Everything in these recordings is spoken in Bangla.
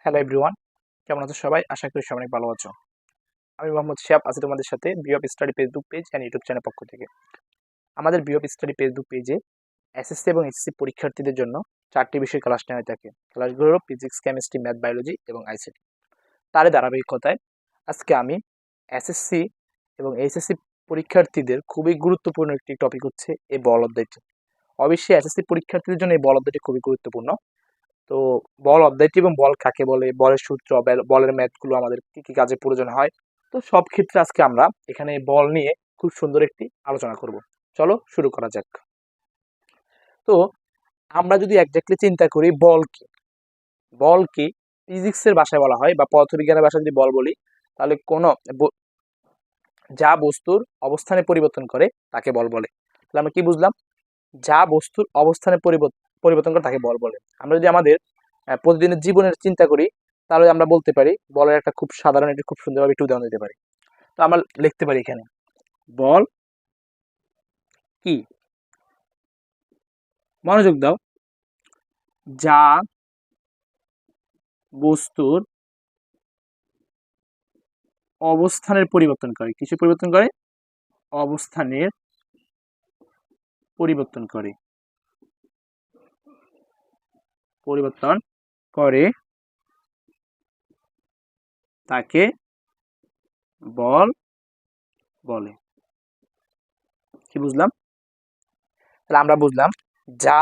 হ্যালো এভরিওয়ান, কেমন আছো সবাই? আশা করি সবাই অনেক ভালো আছো। আমি মোহাম্মদ শিহাব আছি তোমাদের সাথে বিওপ study Facebook page and YouTube channel পক্ষ থেকে। আমাদের বিওপ স্টাডি ফেসবুক পেজে এসএসসি এবং এসএসসি পরীক্ষার্থীদের জন্য 4টি বিষয় ক্লাস নেওয়া হয়ে থাকে। ক্লাসগুলো হলো ফিজিক্স, কেমিস্ট্রি, ম্যাথ, বায়োলজি এবং আইসিটি। তারই ধারাবাহিকতায় আজকে আমি এসএসসি এবং এইচএসসি পরীক্ষার্থীদের খুবই গুরুত্বপূর্ণ একটি টপিক হচ্ছে এই বল অধ্যায়টি। অবশ্যই এসএসসি পরীক্ষার্থীদের জন্য এই বল অধ্যায়টি খুবই গুরুত্বপূর্ণ। তো বল অধ্যায়টি এবং বল কাকে বলে, বলের সূত্র, বলের ম্যাথগুলো আমাদের কি কি কাজে প্রয়োজন হয়, তো সব ক্ষেত্রে আজকে আমরা এখানে বল নিয়ে খুব সুন্দর একটি আলোচনা করব। চলো শুরু করা যাক। তো আমরা যদি একজাক্টলি চিন্তা করি বল কি ফিজিক্সের ভাষায় বলা হয় বা পদার্থবিজ্ঞানের ভাষায় যদি বল বলি, তাহলে কোনো যা বস্তুর অবস্থানে পরিবর্তন করে তাকে বল বলে। তাহলে আমরা কি বুঝলাম? যা বস্তুর অবস্থানে পরিবর্তন করে তাকে বল বলে। আমরা যদি আমাদের প্রতিদিনের জীবনের চিন্তা করি, তাহলে আমরা বলতে পারি বলের একটা খুব সাধারণ, একটা খুব সুন্দরভাবে একটু উদাহরণ দিতে পারি। তো আমরা লিখতে পারি এখানে বল কি, মনোযোগ দাও, যা বস্তুর অবস্থানের পরিবর্তন করে। কিছু পরিবর্তন করে? অবস্থানের পরিবর্তন করে, পরিবর্তন করে তাকে বল বলে। কি বুঝলাম? তাহলে আমরা বুঝলাম যা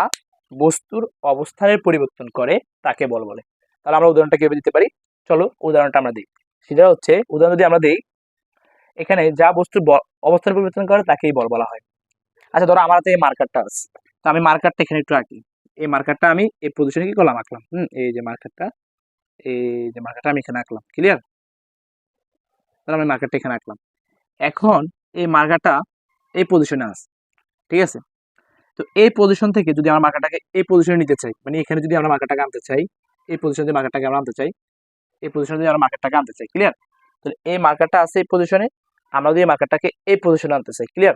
বস্তুর অবস্থানের পরিবর্তন করে তাকে বল বলে। তাহলে আমরা উদাহরণটা কিভাবে দিতে পারি? চলো উদাহরণটা আমরা দিই। সেটা হচ্ছে, উদাহরণ যদি আমরা দিই, এখানে যা বস্তুর অবস্থান পরিবর্তন করে তাকেই বল বলা হয়। আচ্ছা, ধরো আমার হাতে এই মার্কারটা আছে, তো আমি মার্কারটা এখানে একটু আঁকি। এই মার্কারটা আমি এই পজিশনে কি করলাম? আঁকলাম। এই যে মার্কারটা, এই যে মার্কারটা আমি এখানে আঁকলাম। ক্লিয়ার? তাহলে আমি মার্কারটা এখানে আঁকলাম। এখন এই মার্কারটা এই পজিশনে আছে, ঠিক আছে? তো এই পজিশন থেকে যদি আমরা মার্কারটাকে এই পজিশনে নিতে চাই, মানে এখানে যদি আমরা মার্কারটাকে আনতে চাই, এই পজিশনে যদি মার্কারটাকে আমরা আনতে চাই, এই পজিশনে যদি আমরা মার্কারটাকে আনতে চাই, ক্লিয়ার? তাহলে এই মার্কারটা আছে এই পজিশনে, আমরা যদি মার্কারটাকে এই পজিশনে আনতে চাই, ক্লিয়ার?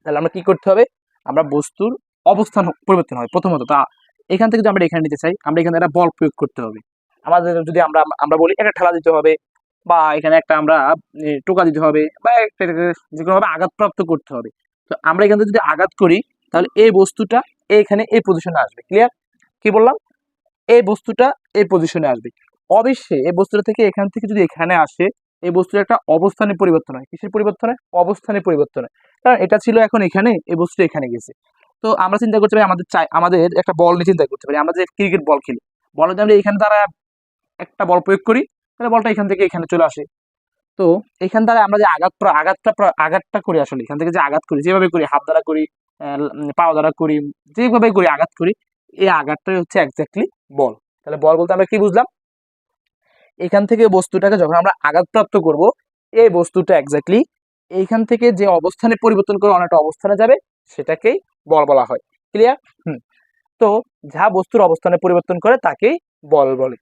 তাহলে আমরা কি করতে হবে? আমরা বস্তুর অবস্থান পরিবর্তন হয় প্রথমত। তা এখান থেকে যদি আমরা এখানে নিতে চাই, আমরা এখানে একটা বল প্রয়োগ করতে হবে। আমাদের যদি আমরা আমরা বলি একটা ঠেলা দিতে হবে, বা এখানে একটা আমরা টোকা দিতে হবে, বা একটা যে কোনোভাবে আঘাতপ্রাপ্ত করতে হবে। তো আমরা এখান থেকে যদি আঘাত করি, তাহলে এই বস্তুটা এখানে এই পজিশনে আসবে। ক্লিয়ার? কি বললাম? এই বস্তুটা এই পজিশনে আসবে। অবশ্যই এই বস্তুটা থেকে এখান থেকে যদি এখানে আসে, এই বস্তুর একটা অবস্থানের পরিবর্তন হয়। কিসের পরিবর্তন হয়? অবস্থানের পরিবর্তন হয়। কারণ এটা ছিল এখন এখানে, এই বস্তুটা এখানে গেছে। তো আমরা চিন্তা করতে পারি, আমাদের একটা বল নিয়ে চিন্তা করতে পারি। আমরা যে ক্রিকেট বল খেলি, বল যদি আমরা এখানে দ্বারা একটা বল প্রয়োগ করি, তাহলে বলটা এখান থেকে এখানে চলে আসে। তো এখান দ্বারা আমরা যে আঘাতটা করি, আসলে এখান থেকে যে আঘাত করি, যেভাবে করি, হাত দ্বারা করি, পা দ্বারা করি, যেভাবে করি আঘাত করি, এই আঘাতটাই হচ্ছে এক্স্যাক্টলি বল। তাহলে বল বলতে আমরা কি বুঝলাম? এখান থেকে বস্তুটাকে যখন আমরা আঘাতপ্রাপ্ত করব, এই বস্তুটা এক্স্যাক্টলি এইখান থেকে যে অবস্থানে পরিবর্তন করে অনেকটা অবস্থানে যাবে, সেটাকেই বল বলা হয়। ক্লিয়ার? তো যা বস্তুর অবস্থানে পরিবর্তন করে তাকেই বল বলে।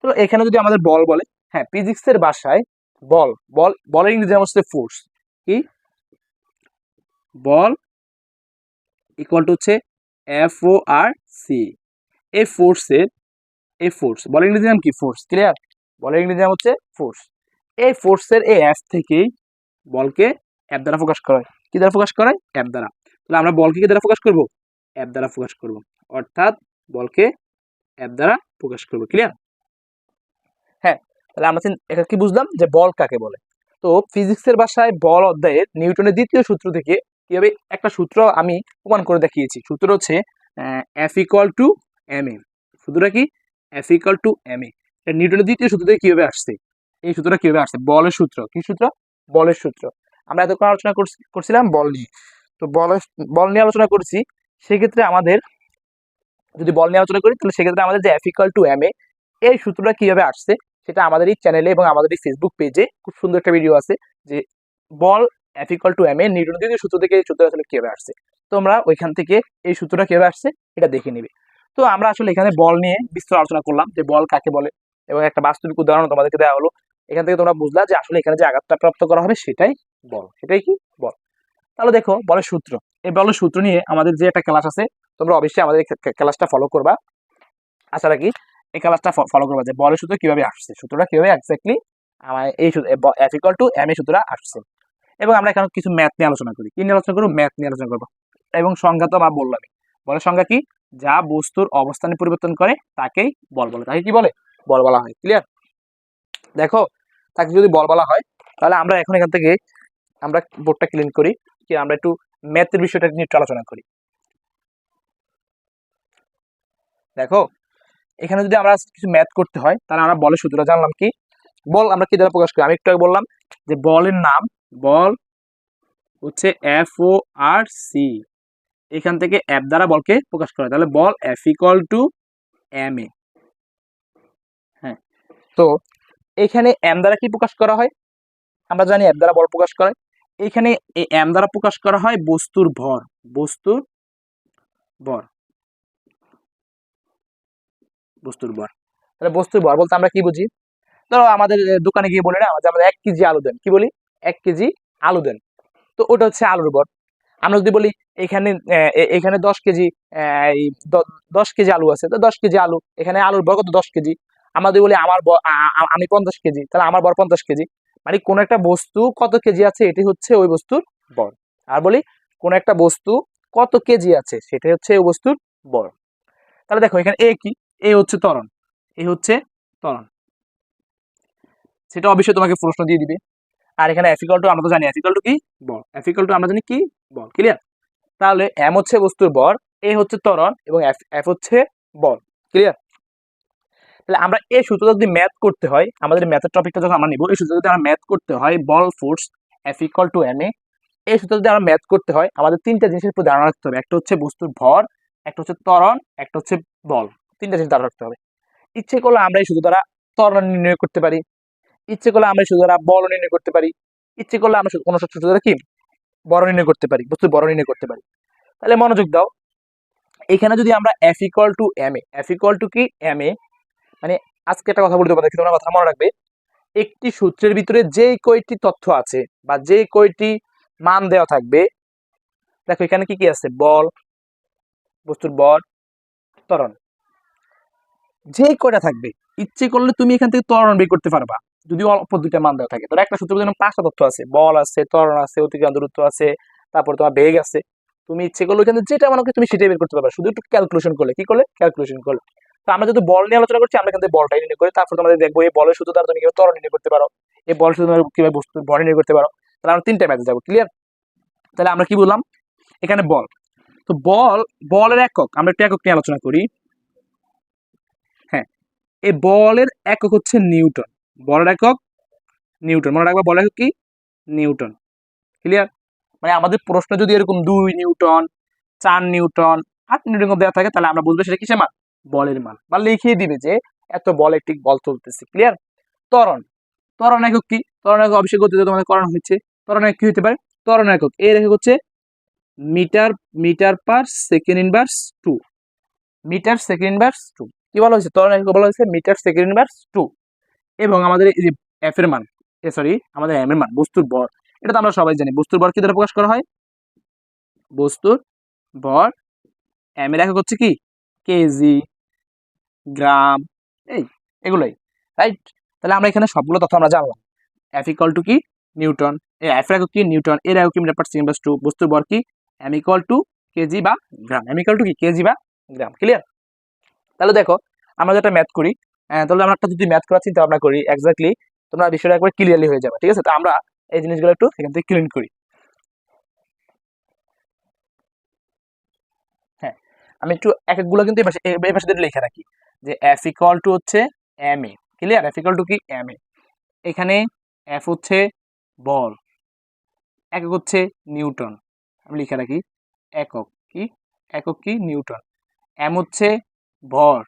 তো এখানে যদি আমাদের বল বলে, হ্যাঁ, ফিজিক্সের ভাষায় বলের ইংরেজি নাম হচ্ছে ফোর্স। কি? বল ইকুয়াল টু হচ্ছে FORC। এই ফোর্সের, এই ফোর্স বলের ইংরেজি নাম কি? ফোর্স। ক্লিয়ার? বলের ইংরেজি নাম হচ্ছে ফোর্স। এই ফোর্সের এই F থেকেই বলকে F দ্বারা প্রকাশ করা হয়। কি দ্বারা প্রকাশ করা হয়? F দ্বারা। তাহলে আমরা বলকে কি দ্বারা প্রকাশ করব? F দ্বারা প্রকাশ করব। অর্থাৎ বলকে F দ্বারা প্রকাশ করব। ক্লিয়ার? হ্যাঁ, তাহলে আমরা এটা কি বুঝলাম যে বল কাকে বলে। তো ফিজিক্সের ভাষায় বল অধ্যায়ের নিউটনের দ্বিতীয় সূত্র থেকে কিভাবে একটা সূত্র আমি প্রমাণ করে দেখিয়েছি। সূত্র হচ্ছে F ইকুয়াল টু ma। সূত্রটা কি? F equal to ma। নিউটনের দ্বিতীয় সূত্র থেকে কিভাবে আসছে? এই সূত্রটা কিভাবে আসছে? বলের সূত্র। কি সূত্র? বলের সূত্র। আমরা এতক্ষণ আলোচনা করছিলাম বল নিয়ে। তো বল নিয়ে আলোচনা করছি, সেক্ষেত্রে আমাদের যদি বল নিয়ে আলোচনা করি, তাহলে সেক্ষেত্রে আমাদের যে F ইকুয়াল টু ma, এই সূত্রটা কিভাবে আসছে সেটা আমাদের এই চ্যানেলে এবং আমাদের এই ফেসবুক পেজে খুব সুন্দর একটা ভিডিও আছে, যে বল F ইকুয়াল টু ma নিউটনের দ্বিতীয় সূত্র থেকে এই সূত্রটা আসলে কিভাবে আসছে। তোমরা ওইখান থেকে এই সূত্রটা কিভাবে আসছে এটা দেখে নিবে। তো আমরা আসলে এখানে বল নিয়ে বিস্তার আলোচনা করলাম, যে বল কাকে বলে, এবং একটা বাস্তবিক উদাহরণ তোমাদেরকে দেওয়া হলো। এখান থেকে তোমরা বুঝলা যে আসলে এখানে যে আঘাতটা প্রাপ্ত করা হবে সেটাই বল। সেটাই কি? বল। তাহলে দেখো বলের সূত্র, এই বলের সূত্র নিয়ে আমাদের যে একটা ক্লাস আছে, তোমরা অবশ্যই আমাদের ক্লাসটা ফলো করবা। আশা রাখি এই ক্লাসটা ফলো করবা যে বলের সূত্র কিভাবে আসছে, সূত্রটা কিভাবে এক্স্যাক্টলি আমার এই এফ ইকুয়াল টু এম এই সূত্রটা আসছে। এবং আমরা এখানে কিছু ম্যাথ নিয়ে আলোচনা করি, কি নিয়ে আলোচনা করবো, ম্যাথ নিয়ে আলোচনা করবো। এবং সংজ্ঞা তো আমরা বললামই, বলের সংজ্ঞা কি, যা বস্তুর অবস্থানে পরিবর্তন করে তাকেই বল বলে, তাকে কি বলে, বল বলা হয়। ক্লিয়ার? দেখো, তাকে যদি বল বলা হয় তাহলে আমরা এখন এখান থেকে আমরা বোর্ডটা ক্লিন করি, কি আমরা একটু ম্যাথের বিষয়টা নিয়ে একটু আলোচনা করি। দেখো, এখানে যদি আমরা কিছু ম্যাথ করতে হয় তাহলে আমরা বলের সূত্রটা জানলাম কি, বল আমরা কি দ্বারা প্রকাশ করি, আমি একটু আগে বললাম যে বলের নাম, বল হচ্ছে এফ ও আর সি, এখান থেকে এফ দ্বারা বলকে প্রকাশ করা, তাহলে বল এফ ইকুয়াল টু এম এ। হ্যাঁ, তো এখানে এম দ্বারা কি প্রকাশ করা হয়, আমরা জানি এফ দ্বারা বল প্রকাশ করা হয়। এখানে এই এম দ্বারা প্রকাশ করা হয় বস্তুর ভর, বস্তুর ভর, বস্তুর ভর। তাহলে বস্তুর ভর বলতে আমরা কি বুঝি, ধরো আমাদের দোকানে গিয়ে বলি না যে আমাদের 1 কেজি আলু দেন, কি বলি, 1 কেজি আলু দেন, তো ওটা হচ্ছে আলুর ভর। আমরা যদি বলি এখানে এখানে 10 কেজি, এই 10 কেজি আলু আছে, তো 10 কেজি আলু, এখানে আলুর ভর কত, 10 কেজি। আমরা যদি বলি আমি 50 কেজি, তাহলে আমার ভর 50 কেজি। মানে কোন একটা বস্তু কত কেজি আছে এটি হচ্ছে ওই বস্তুর ভর। আর বলি কোন একটা বস্তু কত কেজি আছে সেটাই হচ্ছে ওই বস্তুর ভর। তাহলে দেখো এখানে এ কি, এ হচ্ছে ত্বরণ, এ হচ্ছে ত্বরণ, সেটা অবশ্যই তোমাকে প্রশ্ন দিয়ে দিবে। আর এখানে এফ ইকুয়াল টু আমরা তো জানি এফ ইকুয়াল টু কি, বল, এফ ইকুয়াল টু আমরা জানি কি, বল। ক্লিয়ার? তাহলে এম হচ্ছে বস্তুর ভর, এ হচ্ছে ত্বরণ এবং এফ এফ হচ্ছে বল। ক্লিয়ার? তাহলে আমরা এই সূত্রটা যদি ম্যাথ করতে হয়, আমাদের ম্যাথের টপিকটা যখন আমরা নিব, এই সূত্র যদি আমরা ম্যাথ করতে হয়, বল force F equal to M A, এই সূত্র যদি আমরা ম্যাথ করতে হয় আমাদের তিনটা জিনিসের উপর ধারণা রাখতে হবে, একটা হচ্ছে বস্তুর ভর, একটা হচ্ছে ত্বরণ, একটা হচ্ছে বল, তিনটা জিনিস ধারণা রাখতে হবে। ইচ্ছে করলে আমরা এই সূত্র দ্বারা ত্বরণ নির্ণয় করতে পারি, ইচ্ছে করলে আমরা শুধু বল নির্ণয় করতে পারি, ইচ্ছে করলে আমরা কোনো সূত্র দ্বারা কি বড় নির্ণয় করতে পারি, বস্তু বড় নির্ণয় করতে পারি। তাহলে মনোযোগ দাও, এখানে যদি আমরা F equal to M A, F equal to কি এম এ, মানে আজকে একটা কথা বলতে পারি, তোমরা কথা মনে রাখবে, একটি সূত্রের ভিতরে যে কয়টি তথ্য আছে বা যে কয়টি মান দেওয়া থাকবে, দেখো এখানে কি কি আছে, বল, বস্তুর ভর, ত্বরণ, যে কয়টা থাকবে, ইচ্ছে করলে তুমি এখান থেকে ত্বরণ বের করতে পারবা যদি অল্প দুইটা মান দেওয়া থাকে। ধরো একটা সূত্রের জন্য 5টা তথ্য আছে, বল আছে, ত্বরণ আছে, অতিক্রান্ত দূরত্ব আছে, তারপর তোমার বেগ আছে, তুমি ইচ্ছে করলে এখানে যেটা মনে করি তুমি সেটাই বের করতে পারবা, শুধু একটু ক্যালকুলেশন করলে, কি করলে, ক্যালকুলেশন করলে। তো আমরা যদি বল নিয়ে আলোচনা করছি আমরা এখান থেকে বলটাই নির্ণয় করি, তারপর তোমাদের দেখবো এই বলের সূত্র দ্বারা তুমি কিভাবে ত্বরণ নির্ণয় করতে পারো, এই বল সূত্র দ্বারা কিভাবে বস্তুর ভর নির্ণয় করতে পারো। তাহলে আমরা 3টা ম্যাথে যাবো। ক্লিয়ার? তাহলে আমরা কি বললাম, এখানে বল, তো বল, বলের একক আমরা একটু একক নিয়ে আলোচনা করি। হ্যাঁ, এই বলের একক হচ্ছে নিউটন, বলের একক নিউটন, মনে রাখবা বলের একক কি, নিউটন। ক্লিয়ার? মানে আমাদের প্রশ্ন যদি এরকম 2 নিউটন, 4 নিউটন, 8 নিউটন দেওয়া থাকে তাহলে আমরা বুঝবো সেটা কিসের মান, বলের মান, বা লিখিয়ে দিবে যে এত বল একটি বল চলতেছে। ক্লিয়ার? ত্বরণ, ত্বরণ একক কি, ত্বরণ একক অবশ্যই গতিতে তোমাদের করানো হচ্ছে, ত্বরণ একক কি হতে পারে, ত্বরণ একক এর একক হচ্ছে metre, metre per second inverse 2, metre second inverse 2, কি বলা হয়েছে, ত্বরণ একক বলা হয়েছে মিটার সেকেন্ড ইনভার্স 2। এবং আমাদের এই যে এফ এর মান, সরি আমাদের এম এর মান, বস্তুর ভর, এটা তো আমরা সবাই জানি, বস্তুর ভর কি দ্বারা প্রকাশ করা হয়, বস্তুর ভর, এম এর একক হচ্ছে কি, কেজি, গ্রাম, এই এগুলোই, রাইট? তাহলে আমরা এখানে সবগুলো তথ্য আমরা জানলাম। এফ ইকুয়াল টু কি, নিউটন, এফ এর একক কি, নিউটন, এর একক কি, মিটার পার সেকেন্ড প্লাস 2, বস্তুর ভর কি, এম ইকুয়াল টু কেজি বা গ্রাম, এম ইকুয়াল টু কি, কেজি বা গ্রাম। ক্লিয়ার? তাহলে দেখো আমরা যেটা ম্যাথ করি, তাহলে আমরা একটা যদি ম্যাথ করার চিন্তা ভাবনা করি এক্স্যাক্টলি, তোমরা বিষয়টা একবার ক্লিয়ারলি হয়ে যাবে। ঠিক আছে? তো আমরা এই জিনিসগুলো একটু এখান থেকে ক্লিন করি। হ্যাঁ, আমি একটু এক একগুলো কিন্তু এই পাশে লিখে রাখি যে এফ ইকুয়াল টু হচ্ছে M A. Clear? F equal to কি, এম এ। এখানে এফ হচ্ছে বল, একক হচ্ছে নিউটন, আমি লিখে রাখি একক কি, একক কি, নিউটন। এম হচ্ছে ভর,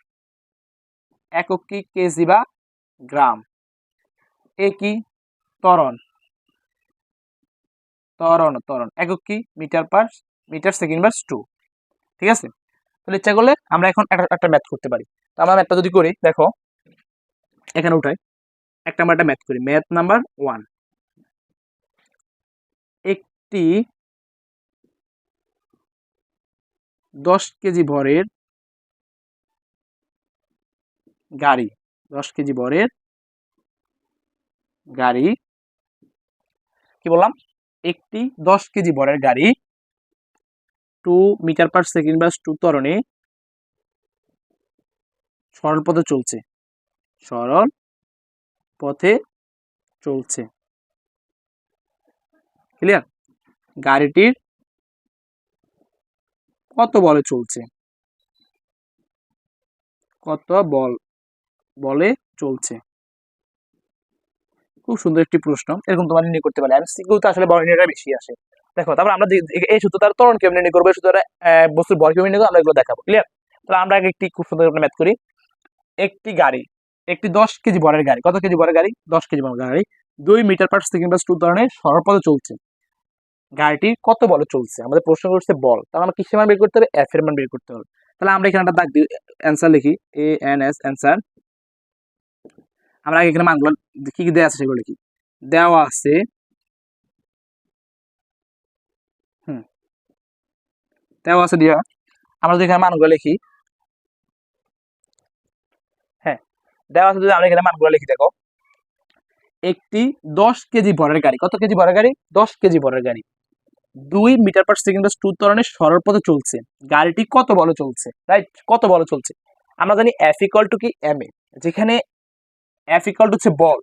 একক কি, কেজি বা গ্রাম। এ কি, ত্বরণ, ত্বরণ, ত্বরণ একক কি, মিটার পার, মিটার সেকেন্ড বাস 2। ঠিক আছে? তাহলে ইচ্ছা করলে আমরা এখন একটা ম্যাথ করতে পারি। তো আমরা ম্যাথটা যদি করি, দেখো এখানে উঠাই, একটা আমরা একটা ম্যাথ করি, ম্যাথ নাম্বার 1। একটি 10 কেজি ভরের গাড়ি, 10 কেজি ভরের গাড়ি, কি বললাম, একটি 10 কেজি ভরের গাড়ি 2 মিটার পার সেকেন্ড বা 2 ত্বরণে সরল পথে চলছে, সরল পথে চলছে। ক্লিয়ার? গাড়িটির কত বলে চলছে, কত বলে চলছে। খুব সুন্দর একটি প্রশ্ন, এরকম তোমার নির্ণয় করতে পারে। এমসিকিউতে আসলে বল নির্ণয়টা বেশি আসে। দেখো, তারপর আমরা এই সূত্র তার ত্বরণ কেমন নির্ণয় করবো, সূত্র বস্তুর ভর কেমন নির্ণয় করবো, আমরা এগুলো দেখাবো। ক্লিয়ার? তাহলে আমরা আগে একটি খুব সুন্দর একটা ম্যাথ করি। একটি গাড়ি, একটি 10 কেজি ভরের গাড়ি, কত কেজি ভরের গাড়ি, 10 কেজি ভরের গাড়ি 2 মিটার পার সেকেন্ড বা 2 ধরনের সরল পথে চলছে। গাড়িটি কত বলে চলছে, আমাদের প্রশ্ন করছে বল, তাহলে আমরা কিসের মান বের করতে হবে, এফ এর মান বের করতে হবে। তাহলে আমরা এখানে একটা দাগ দিই, অ্যান্সার লিখি, এ এন এস অ্যান্সার। আমরা এখানে মানগুলো কি কি দেওয়া আছে সেগুলো লিখি। দেওয়া আছে, দেওয়া আছে দিয়া আমরা যদি এখানে মানগুলো লিখি, হ্যাঁ দেওয়া আছে, যদি আমরা এখানে মানগুলো লিখি, দেখো একটি 10 কেজি ভরের গাড়ি, কত কেজি ভরের গাড়ি, 10 কেজি ভরের গাড়ি 2 মিটার পার সেকেন্ড 2 ত্বরণে সরল পথে চলছে। গাড়িটি কত বলে চলছে, রাইট, কত বলে চলছে। আমরা জানি এফ ইকুয়াল টু কি এম এ, যেখানে এফ ইকুয়াল টু হচ্ছে বল,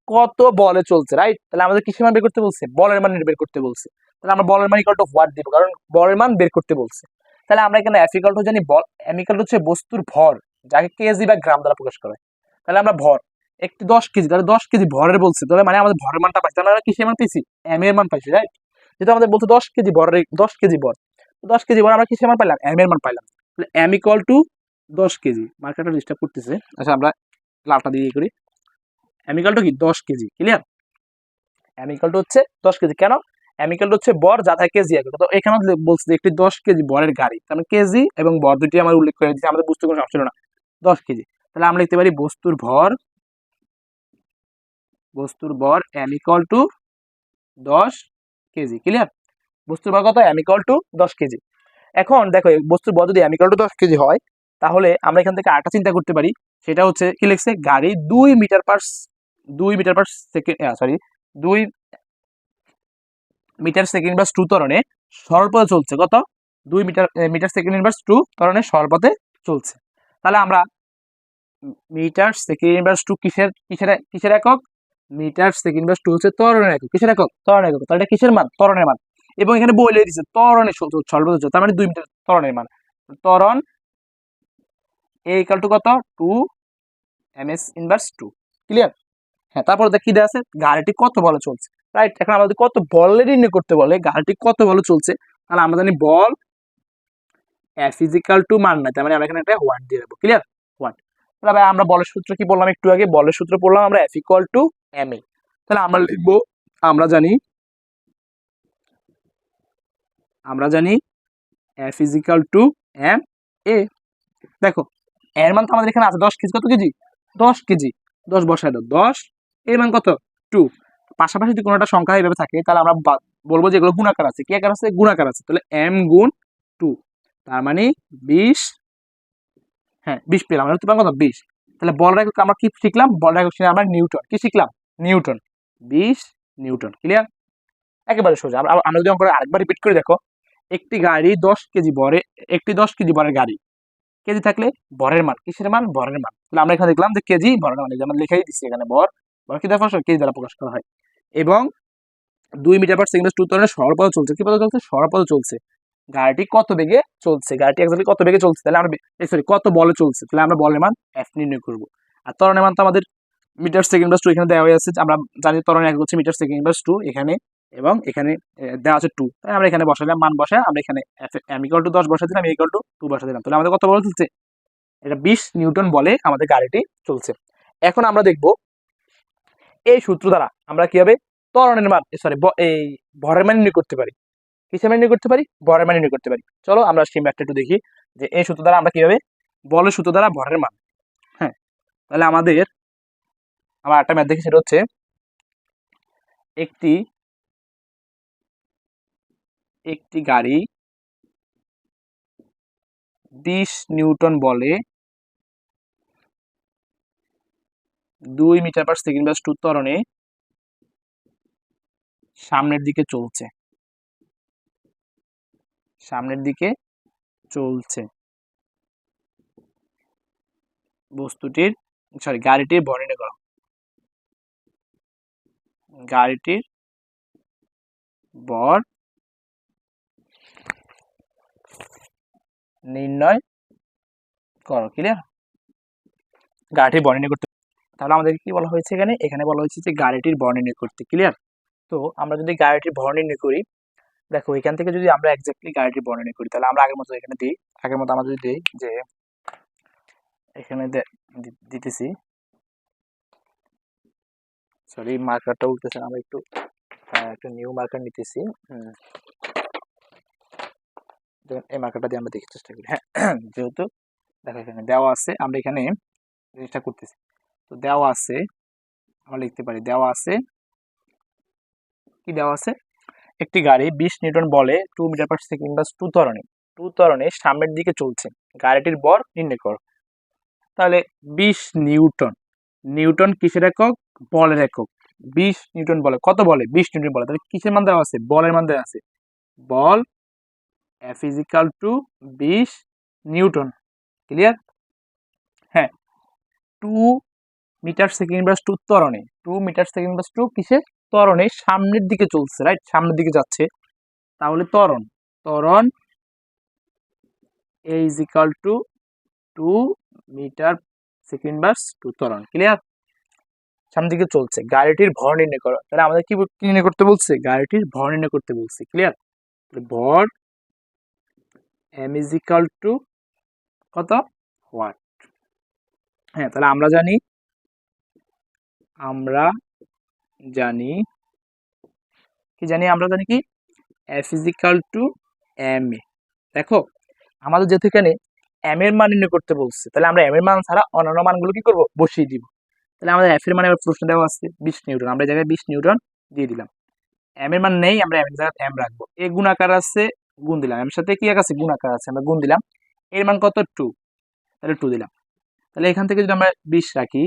কত বলে চলছে, রাইট। তাহলে আমাদের কিসের মান বের করতে বলছে, বলের মান বের করতে বলছে। তাহলে আমরা বলের মান ইকুয়াল টু হোয়াট দিব, কারণ বলের মান বের করতে বলছে। তাহলে আমরা এখানে এফ ইকুয়াল টু জানি বল, এম ইকুয়াল টু হচ্ছে বস্তুর ভর, যাকে কেজি বা গ্রাম দ্বারা প্রকাশ করা হয়। তাহলে আমরা ভর, একটি 10 কেজি, তাহলে 10 কেজি ভরের বলছে, তাহলে মানে আমাদের ভরের মানটা পাইছি, আমরা কিসের মান পেয়েছি, এম এর মান পাইছি, রাইট। যেহেতু আমাদের বলছে 10 কেজি ভরের, 10 কেজি ভর, 10 কেজি ভর আমরা কিসের মান পাইলাম, এম এর মান পাইলাম। তাহলে এম ইকুয়াল টু 10 কেজি, মার্কেটটা ডিস্টার্ব করতেছে, আচ্ছা আমরা লালটা দিয়ে করি। এম ইকুয়াল টু কি 10 K G, clear. M equal to হচ্ছে 10 কেজি, কেন, এম ইকুয়াল টু হচ্ছে বর যা থাকে কেজি আগে, তো এখানে বলছে যে একটি 10 কেজি বরের গাড়ি, তার মানে কেজি এবং বর দুটি আমার উল্লেখ করে দিয়েছে, আমাদের বুঝতে কোনো সমস্যা ছিল না, 10 কেজি। তাহলে আমরা লিখতে পারি বস্তুর ভর M equal to 10 K G, clear. বস্তুর ভর কত, এম ইকুয়াল টু 10 কেজি। এখন দেখো, বস্তুর ভর যদি এম ইকুয়াল টু 10 কেজি হয়, তাহলে আমরা এখান থেকে আরেকটা চিন্তা করতে পারি, সেটা হচ্ছে কি লিখছে, গাড়ি 2 metre per second, sorry 2 metre second inverse 2 ত্বরণে সরল পথে চলছে, কত, 2 মিটার সেকেন্ড ইনভার্স 2 ত্বরণে সরল পথে চলছে। তাহলে আমরা মিটার সেকেন্ড ইনভার্স 2 কিসের কিসের কিসের একক, মিটার সেকেন্ড ইনভার্স 2 হচ্ছে ত্বরণের একক, কিসের একক, ত্বরণের একক। তাহলে এটা কিসের মান, ত্বরণের মান। এবং এখানে বলে দিয়েছে ত্বরণে সরল পথে চলছে, তার মানে 2 মিটার ত্বরণের মান। ত্বরণ এ ইকুয়াল টু কত, 2 এমএস ইনভার্স 2, ক্লিয়ার। হ্যাঁ, তারপর কি দেওয়া আছে, গাড়িটি কত বলে চলছে, রাইট। এখন আমাদের কত বলে নির্ণয় করতে বলে, গাড়িটি কত বলে চলছে, তাহলে আমরা জানি বল এফ ইজিক্যাল টু মান নাই, তার মানে আমরা এখানে একটা ওয়ান দিয়ে দেবো, ক্লিয়ার, ওয়ান। তাহলে আমরা বলের সূত্র কি বললাম একটু আগে, বলের সূত্র পড়লাম আমরা এফ ইকুয়াল টু এম এ। তাহলে আমরা লিখবো, আমরা জানি এফ ইজিক্যাল টু এম এ। দেখো, এর মান তো আমাদের এখানে আছে 10 কেজি, কত কেজি, 10 কেজি, 10 বসায় দাও, 10 এর মান কত, 2। পাশাপাশি যদি কোনো একটা সংখ্যা এইভাবে থাকে, তাহলে আমরা বলবো যে এগুলো গুণাকার আছে, কি আকার আছে, গুণাকার আছে। তাহলে এম গুণ 2, তার মানে 20, হ্যাঁ 20 পেলাম, হতে পারে কত, 20। তাহলে বলের একক আমরা কি শিখলাম, বলের একক শিখলাম আমরা নিউটন, কি শিখলাম, নিউটন, 20 নিউটন, ক্লিয়ার। একেবারে সোজা। আমরা যদি অঙ্কটা আরেকবার রিপিট করে দেখো, একটি গাড়ি 10 কেজি ভরে, একটি 10 কেজি ভরের গাড়ি, কেজি থাকলে ভরের মান, কিসের মান, ভরের মান। তাহলে আমরা এখানে দেখলাম যে কেজি ভরের মান, যেমন লেখাই দিচ্ছি এখানে, ভর কি দ্বারা প্রকাশ, কেজি দ্বারা প্রকাশ করা হয়। এবং 2 মিটার পার সেকেন্ড 2 ত্বরণে সরল পথে চলছে, কি পথে চলছে, সরল পথে চলছে। গাড়িটি কত বেগে চলছে, গাড়িটি এক্স্যাক্টলি কত বেগে চলছে, তাহলে আমরা সরি কত বলে চলছে, তাহলে আমরা বলের মান এফ নির্ণয় করব। আর ত্বরণের মান তো আমাদের মিটার সেকেন্ড প্লাস 2 এখানে দেওয়া হয়েছে, আমরা জানি ত্বরণের একক হচ্ছে মিটার সেকেন্ড প্লাস 2 এখানে, এবং এখানে দেওয়া আছে 2, তাই আমরা এখানে বসালাম, মান বসায় আমরা এখানে এম ইকুয়াল টু 10 বসা দিলাম, এ ইকুয়াল টু 2 বসা দিলাম। তাহলে আমাদের কত বলে চলছে, এটা 20 নিউটন বলে আমাদের গাড়িটি চলছে। এখন আমরা দেখব এই সূত্র দ্বারা আমরা কিভাবে ত্বরণের মান, সরি এই ভরের মান নির্ণয় করতে পারি, কিসের মান নির্ণয় করতে পারি, ভরের মান নির্ণয় করতে পারি। চলো আমরা সেই ম্যাথটা একটু দেখি, যে এই সূত্র দ্বারা আমরা কিভাবে বলের সূত্র দ্বারা ভরের মান। হ্যাঁ, তাহলে আমরা একটা ম্যাথ দেখি, সেটা হচ্ছে একটি গাড়ি 20 নিউটন বলে 2 মিটার পার সেকেন্ড প্লাস 2 ত্বরণে সামনের দিকে চলছে, সামনের দিকে চলছে বস্তুটির গাড়িটির ভর নির্ণয় করো। গাড়িটির ভর নির্ণয় করো। ক্লিয়ার? গাড়িটির ভর নির্ণয় করতে, তাহলে আমাদের কি বলা হয়েছে এখানে বলা হয়েছে যে গাড়িটির ভর নির্ণয় করতে। ক্লিয়ার? তো আমরা যদি গাড়িটির ভর নির্ণয় করি, দেখো এখান থেকে যদি আমরা এক্স্যাক্টলি গাড়িটির ভর নির্ণয় করি, তাহলে আমরা আগের মতো এখানে দিই, আগের মতো আমরা যদি দিই যে এখানে দিতেছি, সরি মার্কারটা উঠতেছে, আমরা একটু একটা নিউ মার্কার নিতেছি। এই মার্কারটা দিয়ে আমরা দেখতে চেষ্টা করি। হ্যাঁ, যেহেতু দেখো এখানে দেওয়া আছে, আমরা এখানে জিনিসটা করতেছি। তো দেওয়া আছে, আমরা লিখতে পারি দেওয়া আছে, কি দেওয়া আছে, একটি গাড়ি 20 নিউটন বলে 2 মিটার পার সেকেন্ড প্লাস 2 ত্বরণে সামনের দিকে চলছে, গাড়িটির ভর নির্ণয় করো। তাহলে 20 নিউটন, নিউটন কিসের একক? বলের একক। 20 নিউটন বলে, কত বলে? 20 নিউটন বলে। তাহলে কিসের মান দেওয়া আছে? বলের মান দেওয়া আছে। বল F is equal to 20 newton. Clear? হ্যাঁ, 2 মিটার সেকেন্ড প্লাস 2 ত্বরণে, 2 মিটার সেকেন্ড প্লাস 2 কিসের? ত্বরণে সামনের দিকে চলছে, রাইট? সামনের দিকে যাচ্ছে। তাহলে ত্বরণ A is equal to 2 metre second plus 2 ত্বরণ। ক্লিয়ার? সামনের দিকে চলছে, গাড়িটির ভর নির্ণয় করো। তাহলে আমাদের কি নির্ণয় করতে বলছে? গাড়িটির ভর নির্ণয় করতে বলছে। ক্লিয়ার? ভর m is equal to কত? ওয়াট। হ্যাঁ, তাহলে আমরা জানি কি F is equal to m a। দেখো আমাদের যেহেতু এখানে m এর মান নির্ণয় করতে বলছে, তাহলে আমরা m এর মান ছাড়া অন্যান্য মানগুলো কি করব? বসিয়ে দিব। তাহলে আমাদের f এর মানে প্রশ্ন দেওয়া আছে 20 নিউটন, আমরা এই জায়গায় 20 নিউটন দিয়ে দিলাম। m এর মান নেই, আমরা m এর জায়গায় m রাখবো। এ গুণাকার আছে, গুণ দিলাম। m এর সাথে কি আছে? গুণাকার আছে, আমরা গুণ দিলাম। এর মান কত? 2, তাহলে 2 দিলাম। তাহলে এখান থেকে যদি আমরা 20 রাখি,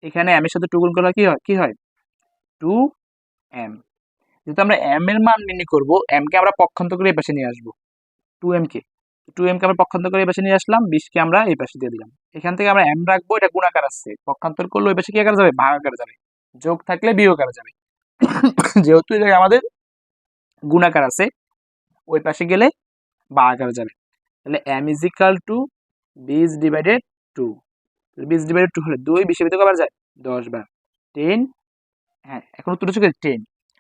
এখানে m এর সাথে 2 গুণ করলে কি হয়? 2m। যেহেতু আমরা m এর মান নির্ণয় করব, m কে আমরা পক্ষান্তর করে এই পাশে নিয়ে আসবো। 2m কে আমরা পক্ষান্তর করে এই পাশে নিয়ে আসলাম, 20 কে আমরা এই পাশে দিয়ে দিলাম। এখান থেকে আমরা m রাখবো, এটা গুণাকার আছে, পক্ষান্তর করলে ওই পাশে কি আকারে যাবে? ভাগ আকারে যাবে। যোগ থাকলে বিয়োগ আকারে যাবে। যেহেতু এই জায়গায় আমাদের গুণাকার আছে, ওই পাশে গেলে ভাগ আকারে যাবে। তাহলে m is equal to 20 divided 2। 20 divided 2 হলে 2 20 এর ভিতরে কবার যায়? 10 বার। 10, হ্যাঁ এখন উত্তর হচ্ছে 10।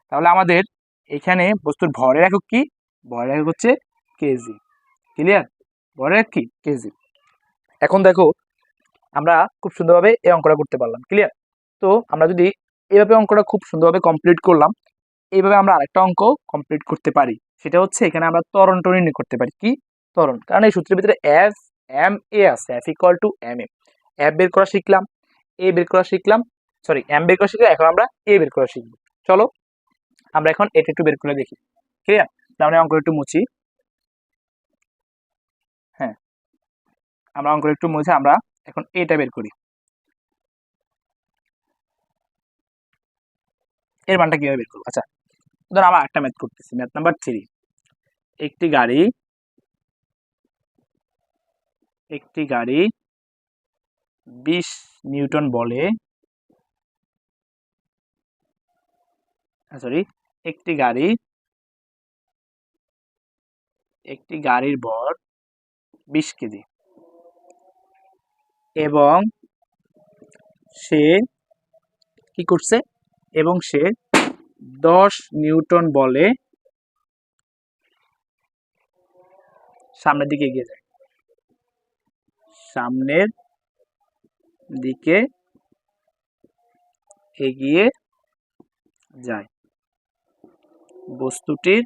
তাহলে আমাদের এখানে বস্তুর ভরের একক কি? ভরের একক হচ্ছে কেজি। ক্লিয়ার? ভরের একক কি? কেজি। এখন দেখো আমরা খুব সুন্দরভাবে এই অঙ্কটা করতে পারলাম। ক্লিয়ার? তো আমরা যদি এইভাবে অঙ্কটা খুব সুন্দরভাবে কমপ্লিট করলাম, এইভাবে আমরা আরেকটা অঙ্ক কমপ্লিট করতে পারি। সেটা হচ্ছে এখানে আমরা ত্বরণটা নির্ণয় করতে পারি। কি ত্বরণ? কারণ এই সূত্রের ভিতরে F M A আছে, F equal to M A। F বের করা শিখলাম, A বের করা শিখলাম, সরি M বের করা শিখলাম, এখন আমরা A বের করা শিখব। চলো আমরা এখন এটা একটু বের করে দেখি। ক্লিয়ার? আমরা অঙ্ক একটু মুছি। হ্যাঁ, আমরা অঙ্ক একটু মুছে আমরা এখন এটা বের করি। এর মানটা কিভাবে বের করবো? আচ্ছা, ধর আমরা একটা ম্যাথ করতেছি, ম্যাথ নাম্বার 3। একটি গাড়ি 20 নিউটন বলে, সরি একটি গাড়ির ভর 20 কেজি এবং সে কি করছে? এবং সে 10 নিউটন বলে সামনের দিকে এগিয়ে যায়। সামনের দিকে এগিয়ে যায়। বস্তুটির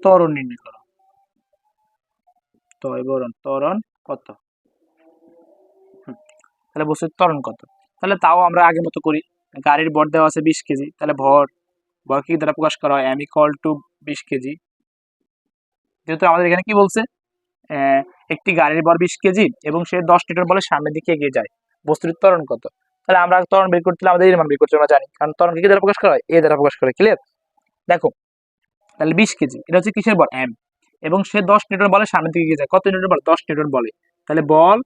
ত্বরণ নির্ণয় করো। ত্বরণ কত? তাহলে বস্তুর ত্বরণ কত? তাহলে তাও আমরা আগের মতো করি। গাড়ির ভর দেওয়া আছে 20 কেজি, তাহলে ভর কি দ্বারা প্রকাশ করা হয়? m equal to 20 KG. যেহেতু আমাদের এখানে কি বলছে? একটি গাড়ির ভর 20 কেজি এবং সে 10 নিউটন বলে সামনের দিকে এগিয়ে যায়। বস্তুর ত্বরণ কত। তাহলে আমরা ত্বরণ বের করতে আমাদের এর মান বের করতে আমরা জানি, কারণ ত্বরণকে কি দ্বারা প্রকাশ করা হয়, এ দ্বারা প্রকাশ করে। ক্লিয়ার? দেখো তাহলে 20 কেজি, এটা হচ্ছে কিসের বল, এম, এবং সে 10 নিউটন বলে সামনে দিকে এগিয়ে যায়। কত নিউটন বল, 10 নিউটন বলে। তাহলে বল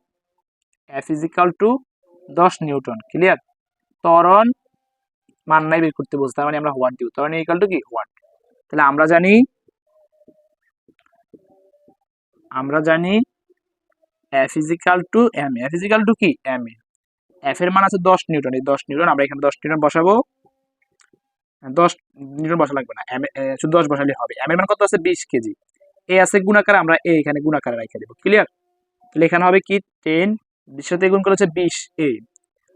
F is equal to 10 newton. Clear? ত্বরণ মান নাই বের করতে বলছে, তার মানে আমরা ওয়াট দিব, ত্বরণ ইকাল টু কি ওয়াট। তাহলে আমরা জানি F is equal to M, F is equal to কি এম এ। এফ এর মান আছে 10 নিউটন, এই 10 নিউটন আমরা এখানে 10 নিউটন বসাবো, 10 নিউটন বসা লাগবে না, এম শুধু 10 বসালে হবে। এম এর মান কত আছে, 20 কেজি। এ আছে গুণাকারে, আমরা এ এখানে গুণাকারে রেখে দেবো। ক্লিয়ার? তাহলে এখানে হবে কি 10 20 সাথে গুণ করে হচ্ছে 20 এ,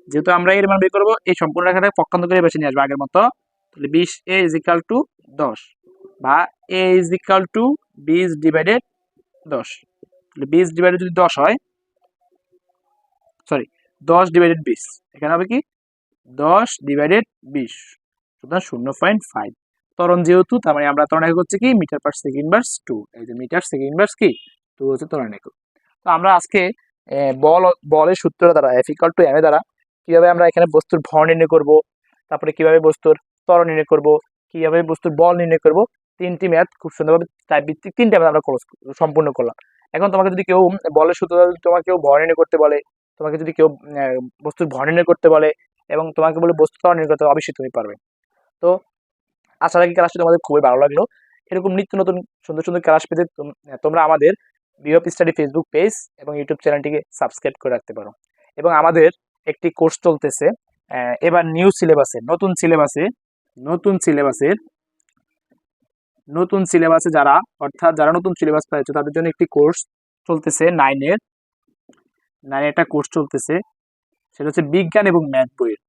যেহেতু আমরা এর মান বের করবো, এই সম্পূর্ণ রেখাটা পক্ষান্তর করে বেশি নিয়ে আসবো আগের মতো। তাহলে 20 এ ইজ ইকাল টু 10, বা এ ইজ ইকাল টু 20 ডিভাইডেড 10। তাহলে 20 ডিভাইডেড যদি 10 হয়, সরি 10 ডিভাইডেড 20, এখানে হবে কি 10 ডিভাইডেড 20, সুতরাং 0.5। ত্বরণ যেহেতু, তার মানে আমরা ত্বরণ একক হচ্ছে কি মিটার পার সেকেন্ড ইনভার্স 2, এই যে মিটার সেকেন্ড ইনভার্স কি 2 হচ্ছে ত্বরণ একক। তো আমরা আজকে বলের সূত্র দ্বারা এফ ইকাল টু এম এ দ্বারা কিভাবে আমরা এখানে বস্তুর ভর নির্ণয় করব, তারপরে কিভাবে বস্তুর ত্বরণ নির্ণয় করব, কিভাবে বস্তুর বল নির্ণয় করব, তিনটি ম্যাথ খুব সুন্দরভাবে টাইপ ভিত্তিক তিনটা ম্যাথ আমরা সম্পূর্ণ করলাম। এখন তোমাকে যদি কেউ বলের সূত্র দ্বারা তোমাকে কেউ ভর নির্ণয় করতে বলে, তোমাকে যদি কেউ বস্তুর ভর নির্ণয় করতে বলে এবং তোমাকে বলে বস্তু ত্বরণ নির্ণয় করতে, অবশ্যই তুমি পারবে। তো আশা রাখি ক্লাসটি তোমাদের খুবই ভালো লাগলো। এরকম নিত্য নতুন সুন্দর সুন্দর ক্লাস পেতে তোমরা আমাদের বিওপ স্টাডি ফেসবুক পেজ এবং ইউটিউব চ্যানেলটিকে সাবস্ক্রাইব করে রাখতে পারো। এবং আমাদের একটি কোর্স চলতেছে এবার নিউ সিলেবাসে, নতুন সিলেবাসে যারা, অর্থাৎ যারা নতুন সিলেবাস পেয়েছে তাদের জন্য একটি কোর্স চলতেছে, 9 এর একটা কোর্স চলতেছে, সেটা হচ্ছে বিজ্ঞান এবং ম্যাথ বইয়ের,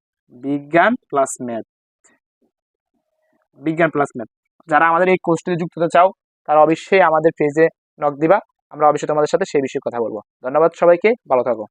বিজ্ঞান প্লাস ম্যাথ। যারা আমাদের এই কোর্সটিতে যুক্ত হতে চাও তারা অবশ্যই আমাদের পেজে নক দিবা, আমরা অবশ্যই তোমাদের সাথে সেই বিষয়ে কথা বলবো। ধন্যবাদ সবাইকে, ভালো থাকো।